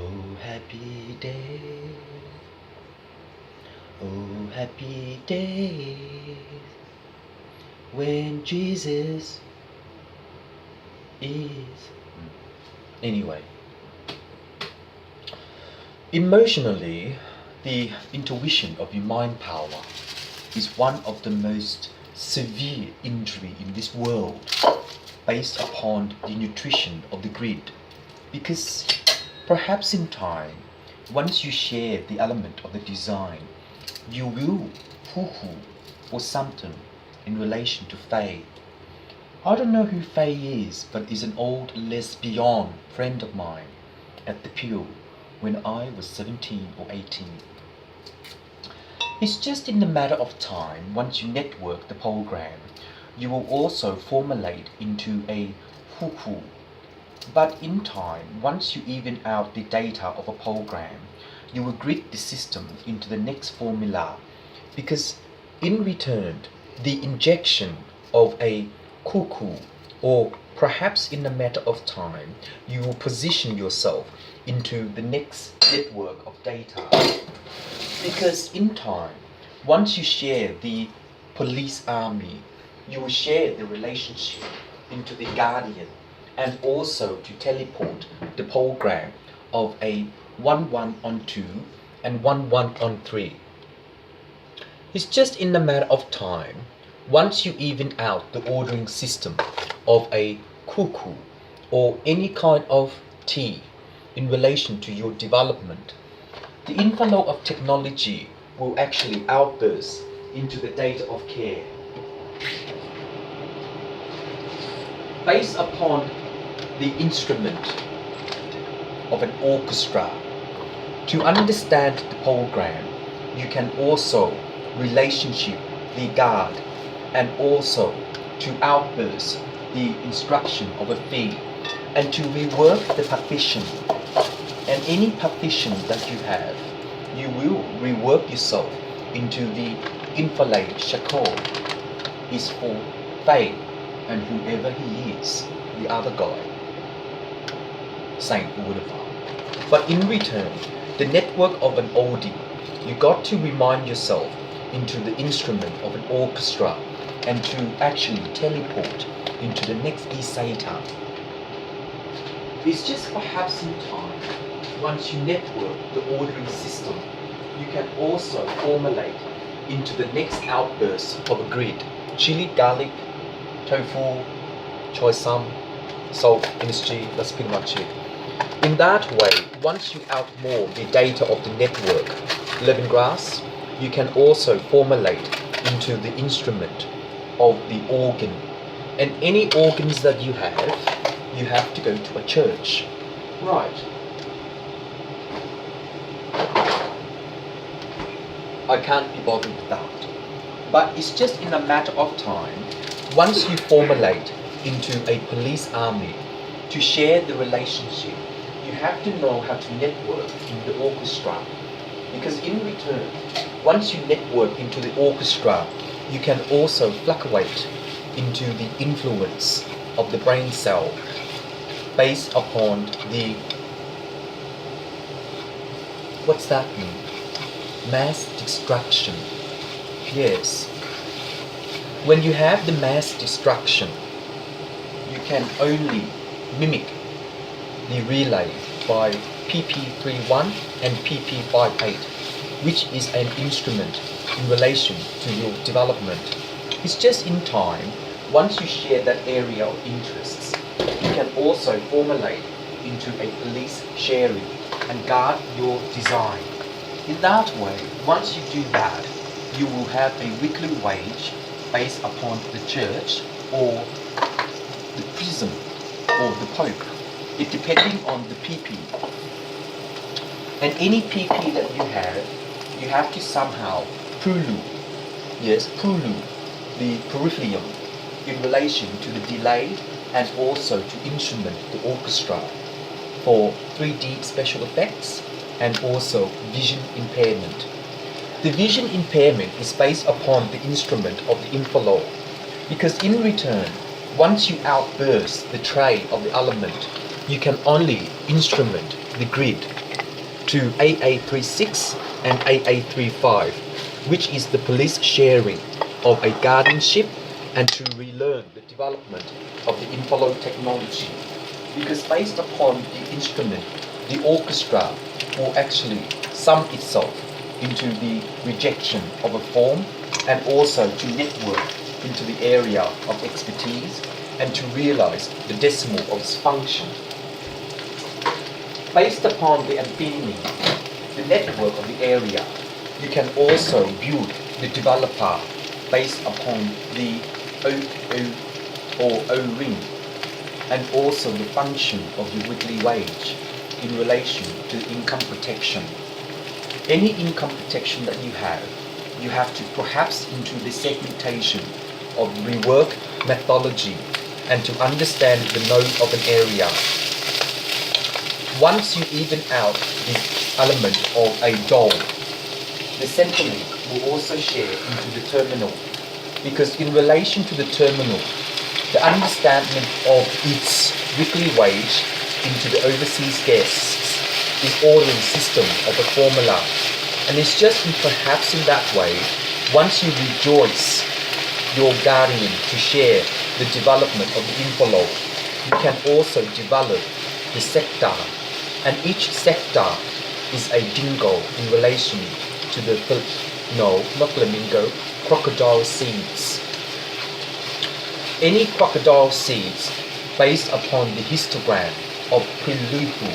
Oh happy day, oh happy day, when Jesus is. Anyway, emotionally, the intuition of your mind power is one of the most severe injury in this world based upon the nutrition of the grid. Because perhaps in time, once you share the element of the design, you will hoo-hoo or something in relation to Faye. I don't know who Faye is, but is an old lesbian friend of mine at the Pew when I was 17 or 18. It's just in the matter of time, once you network the program, you will also formulate into a hoo-hoo. But in time, once you even out the data of a program, you will grid the system into the next formula, because in return, the injection of a cuckoo, or perhaps in a matter of time, you will position yourself into the next network of data. Because in time, once you share the police army, you will share the relationship into the guardian, and also to teleport the program of a 1-1 on 2 and 1-1 on 3. It's just in a matter of time, once you even out the ordering system of a cuckoo or any kind of T in relation to your development, the inflow of technology will actually outburst into the data of care. Based upon the instrument of an orchestra, to understand the program, you can also relationship the guard, and also to outburst the instruction of a fee, and to rework the partition. And any partition that you have, you will rework yourself into the infalade shackle is for Faye and whoever he is, the other guy, Saint or whatever. But in return, the network of an oldie, you got to remind yourself into the instrument of an orchestra and to actually teleport into the next E-Sata. It's just perhaps in time, once you network the ordering system, you can also formulate into the next outburst of a grid. Chili, garlic, tofu, choy sum, salt, MSG, that's pretty much it. In that way, once you outmore the data of the network, lemongrass, you can also formulate into the instrument of the organ. And any organs that you have to go to a church. Right. I can't be bothered with that. But it's just in a matter of time, once you formulate into a police army to share the relationship, you have to know how to network in the orchestra. Because in return, once you network into the orchestra, you can also fluctuate into the influence of the brain cell based upon the, what's that mean? Mass destruction. Yes. When you have the mass destruction, you can only mimic the relay by PP31 and PP58, which is an instrument in relation to your development. It's just in time, once you share that area of interests, you can also formulate into a police sharing and guard your design. In that way, once you do that, you will have a weekly wage based upon the church or the prison or the pope. It depending on the PP. And any PP that you have to somehow pulu, yes, pulu, the peripherum in relation to the delay and also to instrument the orchestra for 3D special effects and also vision impairment. The vision impairment is based upon the instrument of the inflow, because in return, once you outburst the tray of the element, you can only instrument the grid to AA36 and AA35, which is the police sharing of a guardianship, and to relearn the development of the inflow technology. Because based upon the instrument, the orchestra will actually sum itself into the rejection of a form, and also to network into the area of expertise and to realize the decimal of its function. Based upon the anthemy, the network of the area, you can also build the developer based upon the O or O ring, and also the function of your weekly wage in relation to income protection. Any income protection that you have to perhaps into the segmentation of rework methodology and to understand the node of an area. Once you even out this element of a dog, the Centrelink will also share into the terminal, because in relation to the terminal, the understanding of its weekly wage into the overseas guests is ordering system of a formula, and it's just perhaps in that way, once you rejoice your guardian to share the development of the envelope, you can also develop the sector, and each sector is a dingo in relation to the not flamingo, crocodile seeds. Any crocodile seeds based upon the histogram of pre-lupu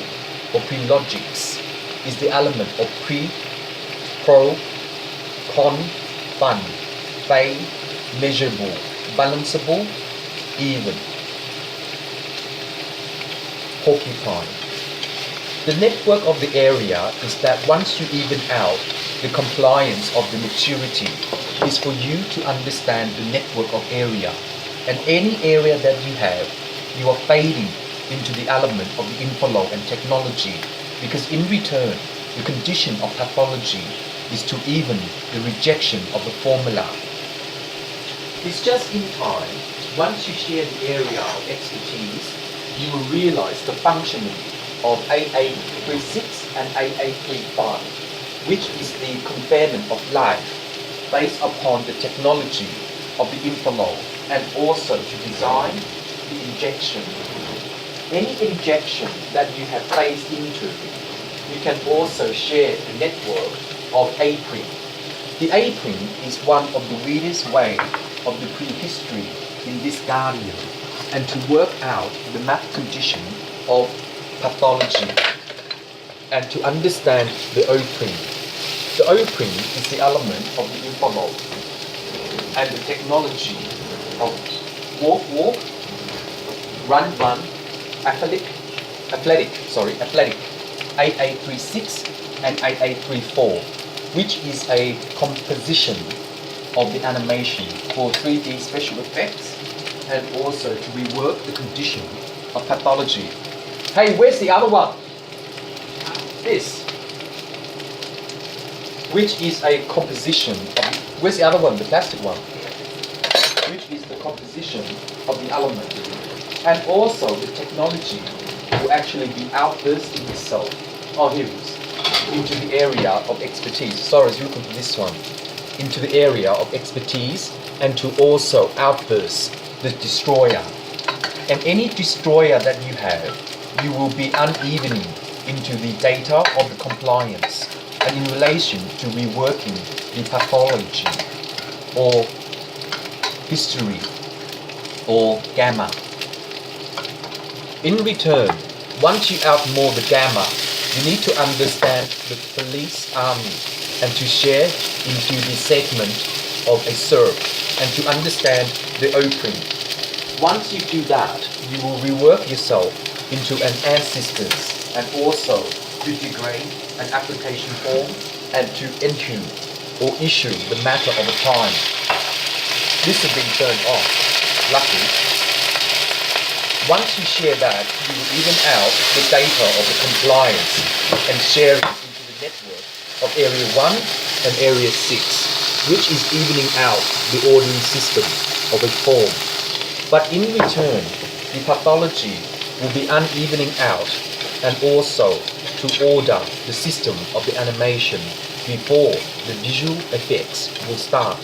or pre-logics is the element of pre, pro, con, fun, fey, measurable, balanceable, even, porcupine. The network of the area is that once you even out the compliance of the maturity is for you to understand the network of area, and any area that you are fading into the element of the inflow and technology, because in return the condition of pathology is to even the rejection of the formula. It's just in time, once you share the area of expertise, you will realize the functioning of AA36 and AA35, which is the confinement of life based upon the technology of the inflow, and also to design the injection. Any injection that you have placed into, you can also share the network of A-print. The A-print is one of the weirdest way of the prehistory in this guardian, and to work out the math condition of pathology and to understand the O-print. The O-print is the element of the envelope and the technology of walk, run, athletic, AA36 and AA34, which is a composition of the animation for 3D special effects, and also to rework the condition of pathology. Hey, where's the other one? This, which is a composition of, where's the other one, the plastic one? Which is the composition of the element. And also the technology will actually be outburst in itself. Oh, here it is. Into the area of expertise. Sorry, you look at this one. Into the area of expertise, and to also outburst the destroyer. And any destroyer that you will be unevening into the data of the compliance, and in relation to reworking the pathology or history or gamma. In return, once you outmore the gamma, you need to understand the police army and to share into the segment of a SERP and to understand the O-print. Once you do that, you will rework yourself into an ancestors, and also to degrade an application form and to enter or issue the matter of a time. This has been turned off, luckily. Once you share that, you will even out the data of the compliance and share it into the network of Area 1 and Area 6, which is evening out the ordering system of a form. But in return, the pathology will be unevening out and also to order the system of the animation before the visual effects will start.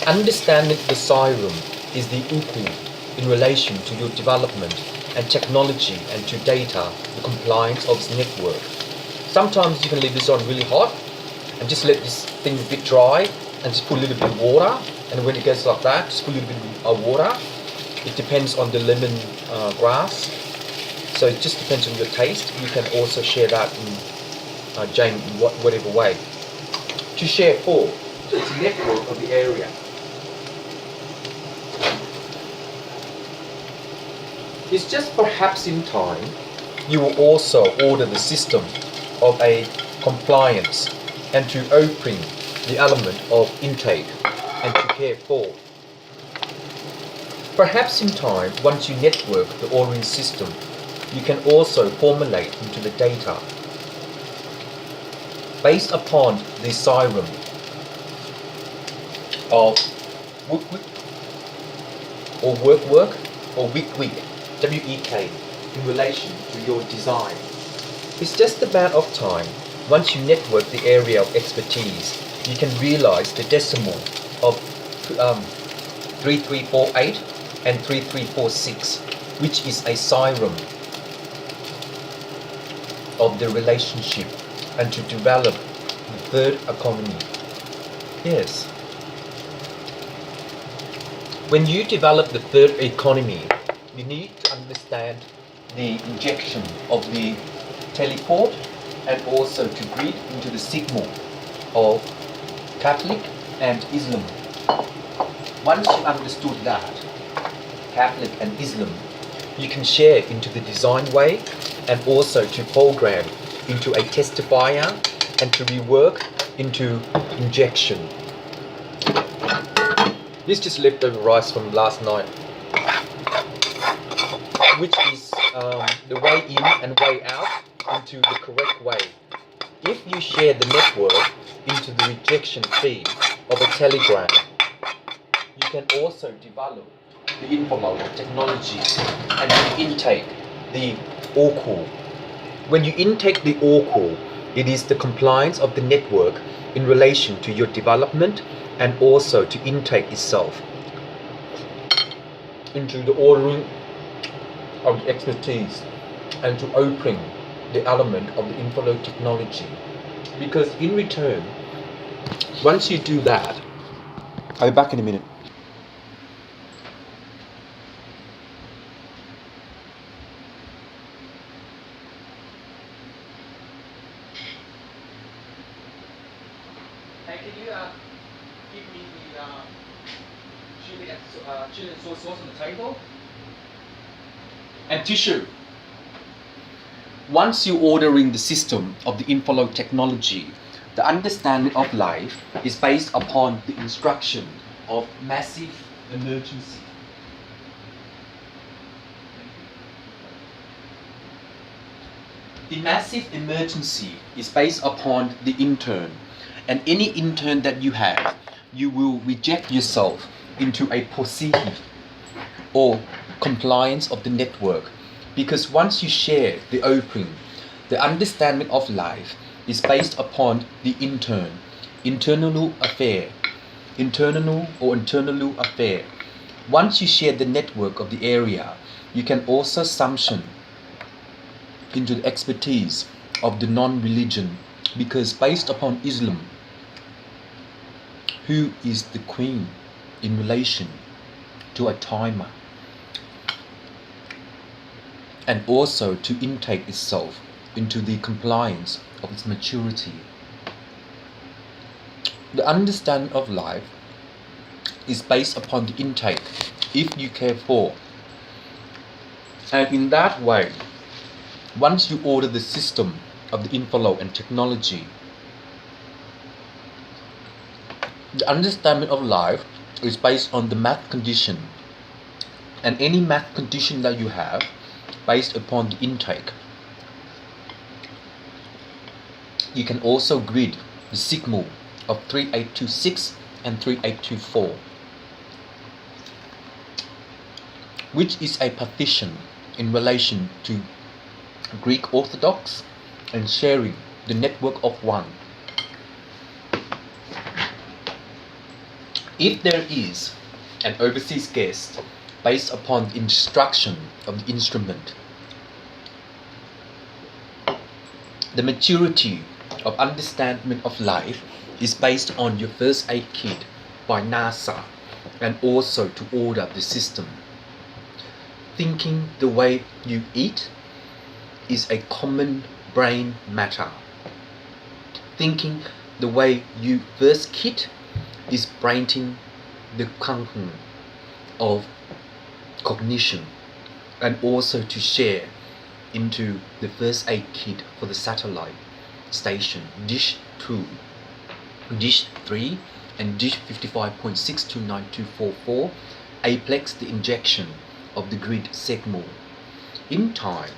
Understanding the sirum is the uku in relation to your development and technology and to data, the compliance of this network. Sometimes you can leave this on really hot and just let this thing a bit dry and just put a little bit of water, and when it goes like that, just put a little bit of water. It depends on the lemon grass, so it just depends on your taste. You can also share that in Jane in whatever way. To share for, so it's a network of the area. It's just perhaps in time you will also order the system of a compliance and to open the element of intake and to care for. Perhaps in time, once you network the ordering system, you can also formulate into the data based upon the sirum of work or week WEK in relation to your design. It's just a matter of time. Once you network the area of expertise, you can realize the decimal of 3348 and 3346, which is a sirum of the relationship, and to develop the third economy. Yes. When you develop the third economy, you need to understand the injection of the teleport and also to grid into the signal of Catholic and Islam. Once you understood that, Catholic and Islam, you can share into the design way and also to program into a testifier and to rework into injection. This just leftover rice from last night, which is the way in and way out into the correct way. If you share the network into the rejection feed of a telegram, you can also develop the inflow of technology and you intake the ORCU. When you intake the ORCU, it is the compliance of the network in relation to your development and also to intake itself into the ordering of the expertise and to open the element of the inflow technology. Because in return, once you do that, I'll be back in a minute. Hey, can you give me the chili and soy sauce on the table? And tissue. Once you're ordering the system of the inflow technology, the understanding of life is based upon the instruction of massive emergency. The massive emergency is based upon the intern, and any intern that you have, you will reject yourself into a posihi or compliance of the network, because once you share the open, the understanding of life is based upon the internal affair. Once you share the network of the area, you can also assumption into the expertise of the non-religion, because based upon Islam, who is the queen in relation to a timer, and also to intake itself into the compliance of its maturity. The understanding of life is based upon the intake, if you care for. And in that way, once you order the system of the inflow and technology, the understanding of life is based on the math condition, and any math condition that you have based upon the intake. You can also grid the signal of 3826 and 3824, which is a partition in relation to Greek Orthodox, and sharing the network of one. If there is an overseas guest based upon the instruction of the instrument, the maturity of understanding of life is based on your first aid kit by NASA and also to order the system. Thinking the way you eat is a common brain matter. Thinking the way you first kit is braining the content of cognition and also to share into the first aid kit for the satellite station dish 2, dish 3 and dish 55.629244 aplex the injection of the grid segment. In time,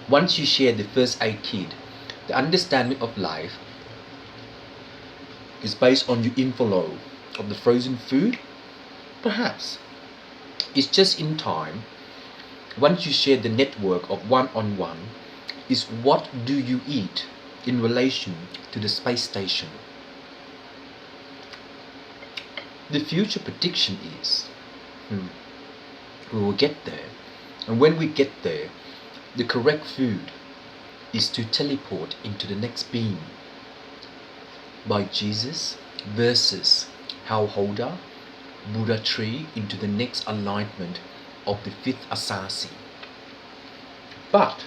once you share the first aid kit, the understanding of life is based on your inflow of the frozen food. Perhaps it's just in time. Once you share the network of one-on-one, is what do you eat in relation to the space station. The future prediction is we will get there, and when we get there, the correct food is to teleport into the next beam by Jesus versus Howholder, Buddha tree into the next alignment of the fifth assassin. But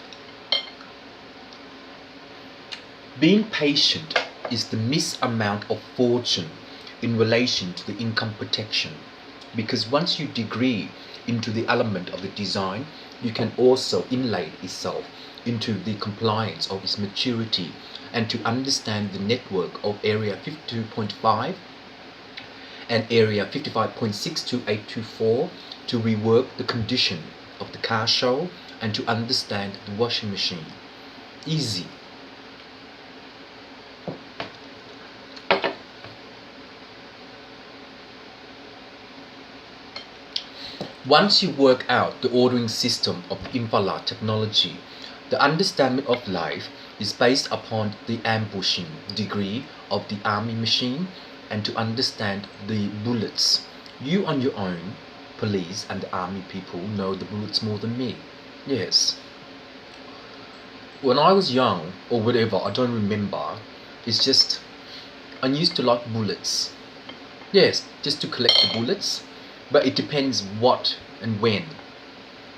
being patient is the missed amount of fortune in relation to the income protection, because once you degree into the element of the design, you can also inlay itself into the compliance of its maturity and to understand the network of area 52.5 and area 55.62824 to rework the condition of the car show and to understand the washing machine. Easy. Once you work out the ordering system of the Impala technology, the understanding of life is based upon the ambushing degree of the army machine and to understand the bullets. You on your own, police and the army people know the bullets more than me. Yes. When I was young or whatever, I don't remember. It's just I used to like bullets. Yes, just to collect the bullets. But it depends what and when.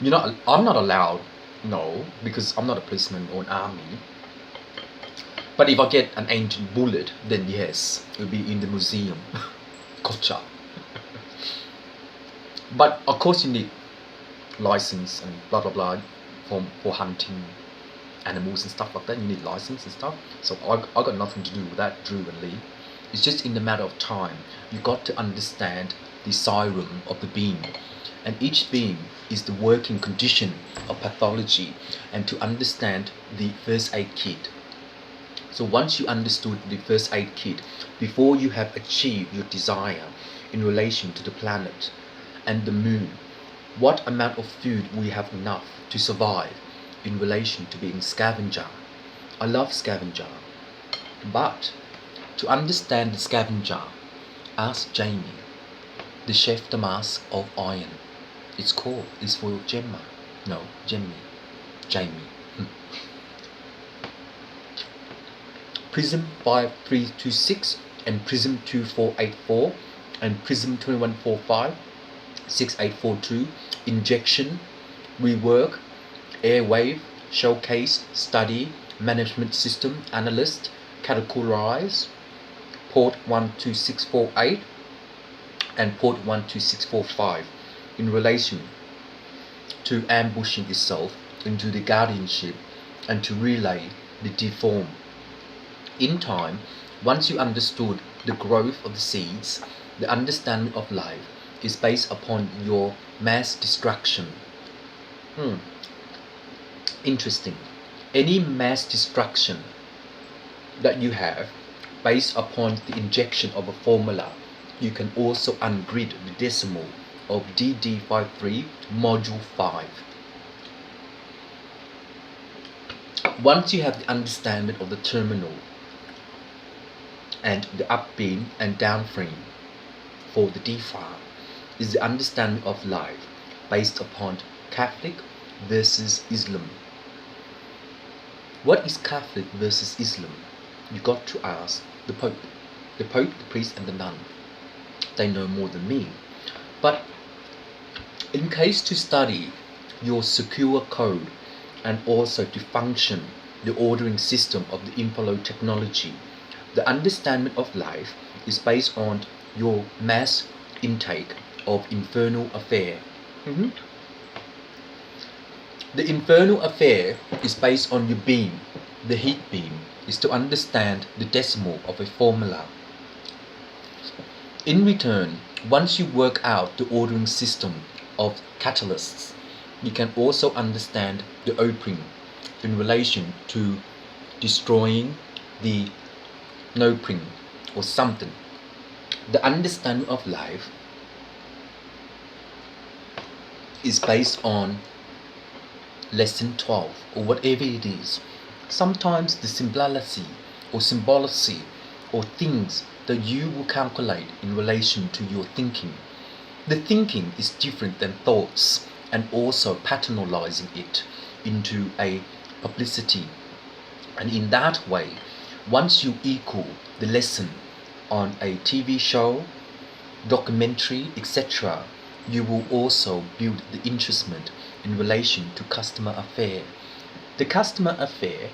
I'm not allowed, no, because I'm not a policeman or an army. But if I get an ancient bullet, then yes, it will be in the museum. Gotcha. But of course you need license and blah blah blah for hunting animals and stuff like that. You need license and stuff. So I got nothing to do with that, Drew and Lee. It's just in the matter of time. You got to understand the siren of the beam, and each beam is the working condition of pathology, and to understand the first aid kit. So once you understood the first aid kit, before you have achieved your desire in relation to the planet and the moon, what amount of food we have enough to survive in relation to being scavenger. I love scavenger, but to understand the scavenger, ask Jamie, the chef de mask of iron. It's for Gemma. No, Jamie. Prism 5326 and Prism 2484 and Prism 2145, 6842, injection, rework, airwave, showcase, study, management system, analyst, categorize, port 12648 and port 12645 in relation to ambushing itself into the guardianship and to relay the deform. In time, once you understood the growth of the seeds, the understanding of life is based upon your mass destruction. Interesting. Any mass destruction that you have based upon the injection of a formula, you can also ungrid the decimal of DD53 to module 5. Once you have the understanding of the terminal and the upbeam and downstream for the DeFi is the understanding of life based upon Catholic versus Islam. What is Catholic versus Islam? You got to ask the Pope, the priest, and the nun. They know more than me. But in case to study your secure code and also to function the ordering system of the inflow technology, the understanding of life is based on your mass intake of infernal affair. The infernal affair is based on your beam. The heat beam is to understand the decimal of a formula. In return, once you work out the ordering system of catalysts, you can also understand the opening in relation to destroying the nopring or something. The understanding of life is based on lesson 12 or whatever it is. Sometimes the symbology or things that you will calculate in relation to your thinking. The thinking is different than thoughts, and also paternalizing it into a publicity. And in that way, once you equal the lesson on a TV show, documentary, etc., you will also build the interestment in relation to customer affair. The customer affair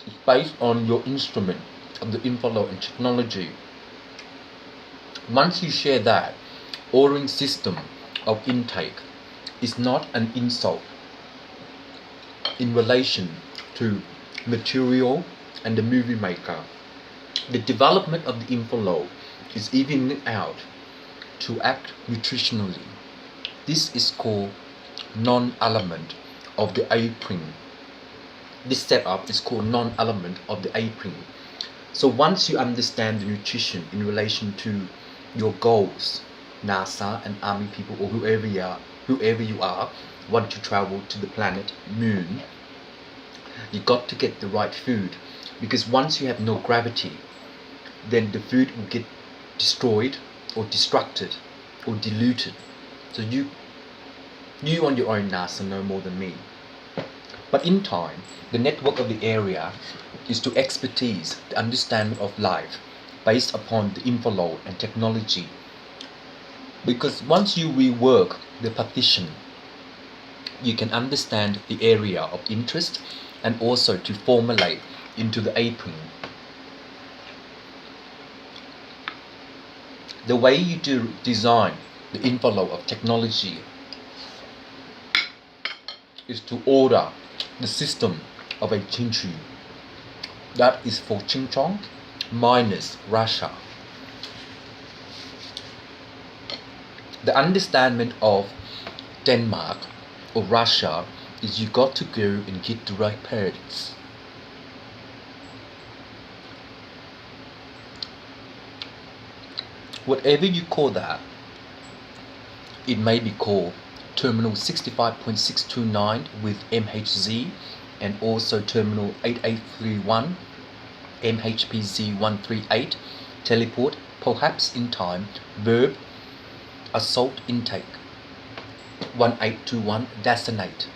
is based on your instrument of the inflow and technology. Once you share that, ordering system of intake is not an insult in relation to material and the movie maker. The development of the inflow is evening out to act nutritionally. This is called non-element of the A-prime. This setup is called non-element of the A-prime. So once you understand the nutrition in relation to your goals, NASA and army people or whoever you are want to travel to the planet moon, you got to get the right food, because once you have no gravity, then the food will get destroyed or destructed or diluted. So you on your own, NASA, know more than me. But in time, the network of the area is to expertise the understanding of life based upon the inflow and technology. Because once you rework the partition, you can understand the area of interest and also to formulate into the A-prime. The way you design the inflow of technology is to order the system of a Chinchu. That is for Chingchong minus Russia. The understanding of Denmark or Russia is you got to go and get the right parents. Whatever you call that, it may be called terminal 65.629 with MHZ and also terminal 8831 MHPZ 138 teleport, perhaps in time, verb assault intake 1821 destinate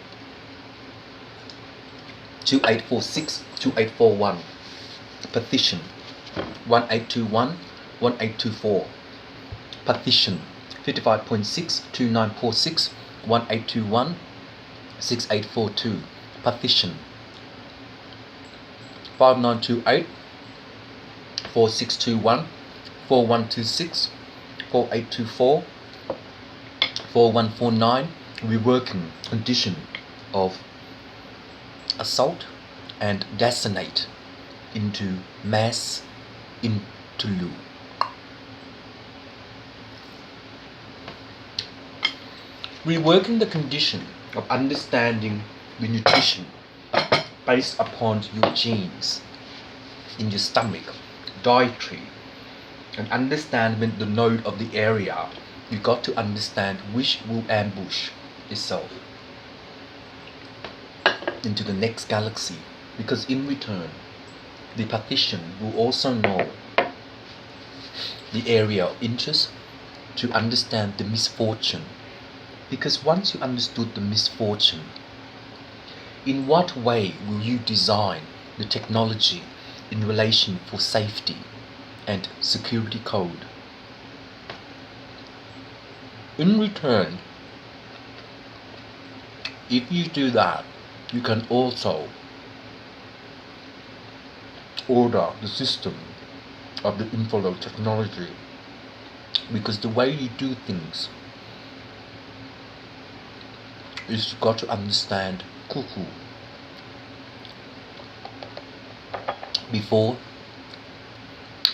2846 2841 partition 1821 1824 partition 55.6 2946 1821 6842 partition 5928 4621 4126 4824 4149 reworking condition of assault and decimate into mass interlude. Reworking the condition of understanding the nutrition based upon your genes in your stomach, dietary, and understanding the node of the area. You got to understand which will ambush itself. into the next galaxy, because in return, the practitioner will also know the area of interest to understand the misfortune. Because once you understood the misfortune, in what way will you design the technology in relation for safety and security code? In return, if you do that, you can also order the system of the inflow technology, because the way you do things is you got to understand cuckoo before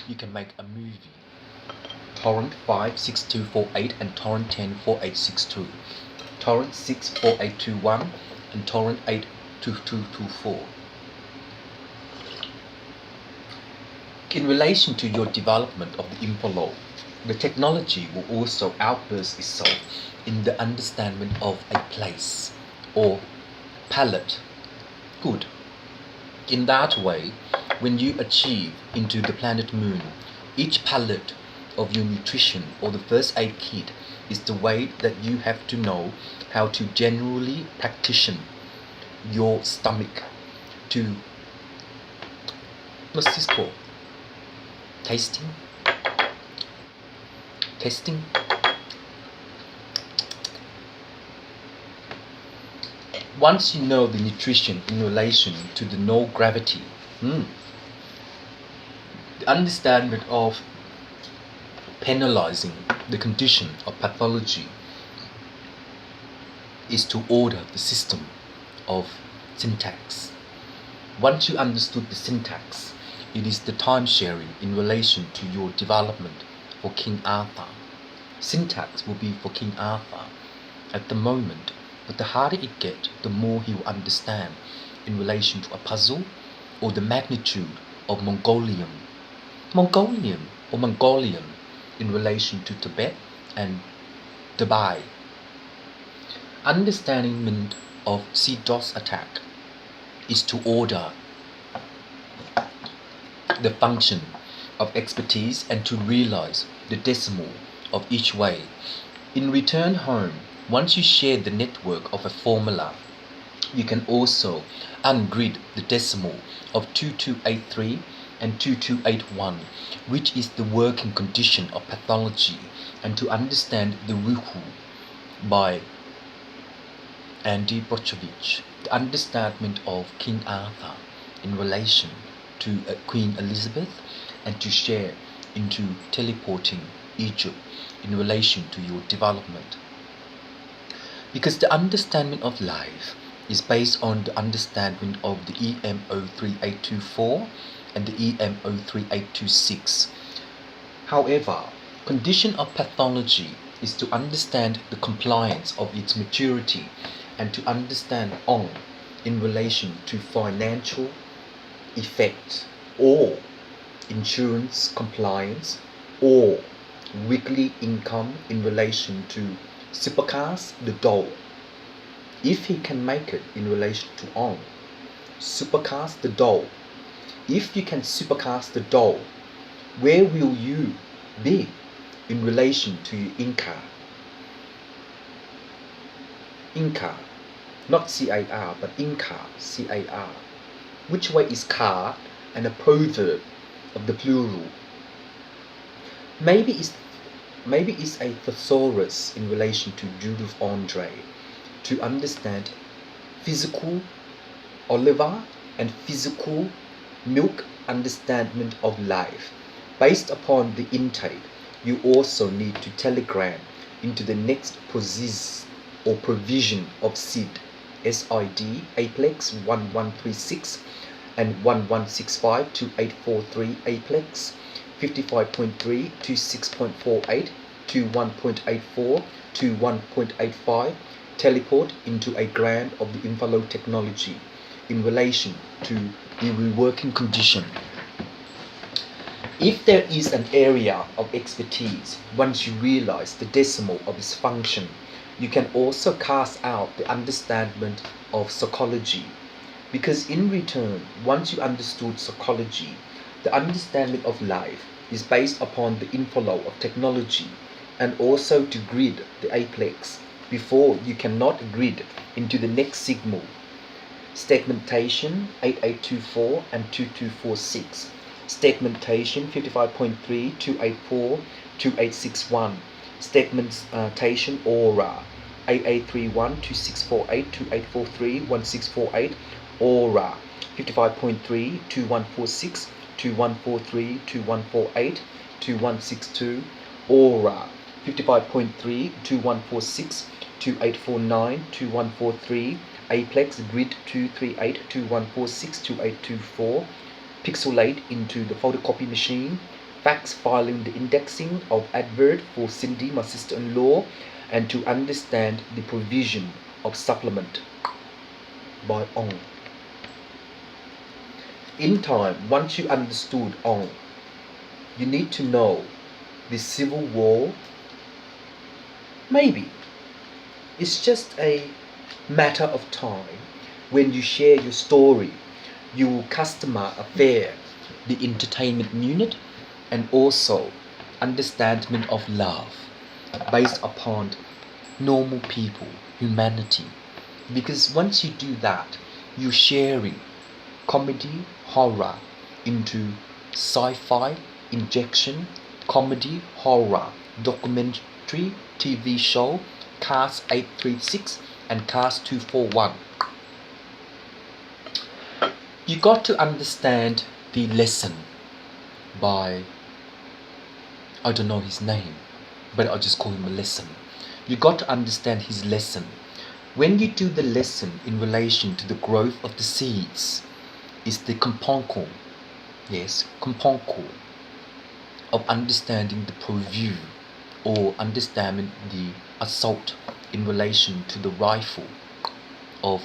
you can make a movie. Torrent 56248 and Torrent 104862, Torrent 64821 and Torrent 82224. In relation to your development of the inflow, the technology will also outburst itself in the understanding of a place or palette. Good. In that way, when you achieve into the planet Moon, each palette of your nutrition or the first aid kit is the way that you have to know how to generally practice your stomach to, what's this called? Tasting. Once you know the nutrition in relation to the no gravity, the understanding of penalizing the condition of pathology is to order the system of syntax. Once you understood the syntax, it is the time sharing in relation to your development for King Arthur. Syntax will be for King Arthur at the moment, but the harder it gets, the more he will understand in relation to a puzzle or the magnitude of Mongolian in relation to Tibet and Dubai. Understanding of CDOS attack is to order the function of expertise and to realize the decimal of each way. In return home, once you share the network of a formula, you can also ungrid the decimal of 2283 and 2281, which is the working condition of pathology, and to understand the Ruhu by Andy Brochovich, the understanding of King Arthur in relation to Queen Elizabeth, and to share into teleporting Egypt in relation to your development. Because the understanding of life is based on the understanding of the EMO 3824 and the EMO 3826. However, condition of pathology is to understand the compliance of its maturity and to understand on in relation to financial effect or insurance compliance or weekly income in relation to supercars the doll. If he can make it in relation to on supercars the doll, if you can supercast the doll, where will you be in relation to your Inca, not CIR, but Inca, CIR. Which way is car and a proverb of the plural? Maybe it's a thesaurus in relation to Judith Andre, to understand physical Oliver and physical milk understanding of life. Based upon the intake, you also need to telegram into the next provision of SID, SID, Aplex 1136 and 1165 to 843 Aplex, 55.3 to 6.48 to 1.84 to 1.85, teleport into a gram of the inflow technology in relation to the reworking condition. If there is an area of expertise, once you realize the decimal of its function, you can also cast out the understanding of psychology Because in return, once you understood psychology, the understanding of life is based upon the inflow of technology and also to grid the apex before you cannot grid into the next signal. Segmentation 8824 and 2246. Segmentation 55.3, 284, 2861. Segmentation aura 8831, 2648, 2843, 1648. Aura 55.3, 2146, 2143, 2148, 2162. Aura 55.3, 2146, 2849, 2143. Apex grid 238, 2146, 2824. Pixelate into the photocopy machine. Fax filing the indexing of advert for Cindy, my sister-in-law, and to understand the provision of supplement by Ong. In time, once you understood Ong, you need to know the Civil War. Maybe it's just a matter of time when you share your story, you customer affair, the entertainment unit, and also understanding of love based upon normal people, humanity. Because once you do that, you're sharing comedy, horror into sci-fi, injection, comedy, horror, documentary, TV show, Cast 836 and Cast 241. You got to understand the lesson by, I don't know his name, but I'll just call him a lesson. You got to understand his lesson. When you do the lesson in relation to the growth of the seeds, is the componko, yes, componko of understanding the purview or understanding the assault in relation to the rifle of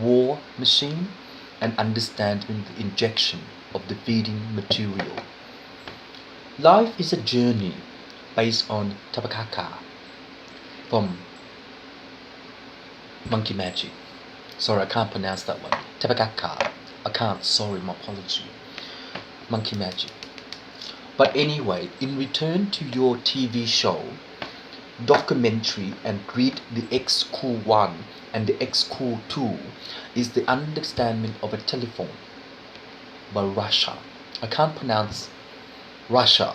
war machine and understanding the injection of the feeding material. Life is a journey based on Tabakaka from Monkey Magic. Sorry, I can't pronounce that one. Tabakaka. I can't, sorry, my apology. Monkey Magic. But anyway, in return to your TV show, documentary and read the X Cool 1 and the X Cool 2 is the understanding of a telephone by Russia. I can't pronounce Russia.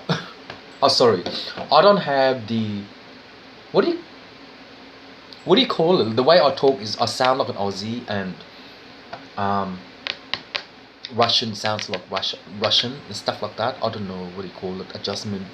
Oh, sorry. I don't have the, what do you call it? The way I talk is I sound like an Aussie, and Russian sounds like Russian and stuff like that. I don't know what do you call it, adjustment.